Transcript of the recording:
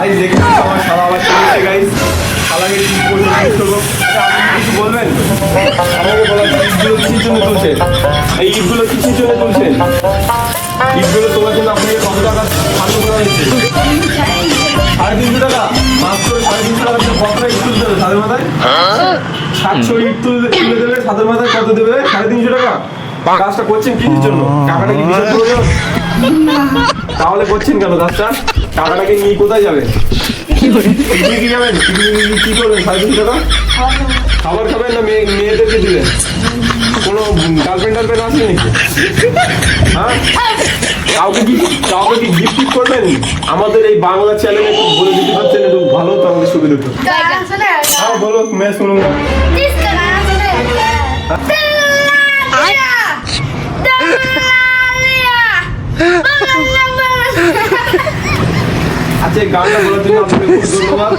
Guys দেখুন আমার শালা আবার চলেছে গাইস। শালাকে কি করবো কি করবো? আচ্ছা আপনি কিছু বলবেন? আমাকে বলা ইটগুলো কিসের জন্য তুলছেন? এই ইটগুলো কিসের জন্য তুলছেন? ইটগুলো তোলার জন্য আপনাকে কত টাকা ফান্ড করা হয়েছে? 350 টাকা, মাত্র 350 টাকা দিয়ে কত ইট তুলতে হবে ছাদের মাথায়? 700 ইট তুলে দেবে ছাদের মাথায়, কত দেবে? 350 টাকা। কাজটা করছেন কিসের জন্য? টাকাটা কি বিশেষ প্রয়োজন? তাহলে করছেন কেন কাজটা? টাকাটাকে নিয়ে কোথায় যাবেন? পিকনিকে যাবেন? পিকনিকে কি করবেন 350 টাকা? খাবার খাবেন না মেয়েদেরকে দিবেন? কোনো গার্লফ্রেন্ড টার্লফ্রেন্ড আছে নাকি? হ্যাঁ, কাউকে কি গিফট করবেন? আমাদের এই বাংলা চ্যানেলে একটু বলে দিতে পারছেন, একটু ভালো তো আমাদের সুবিধা হতো। হ্যাঁ বলো, मैं सुनूंगा। আচ্ছা এই গানটা বলার জন্য আপনাকে খুব ধন্যবাদ।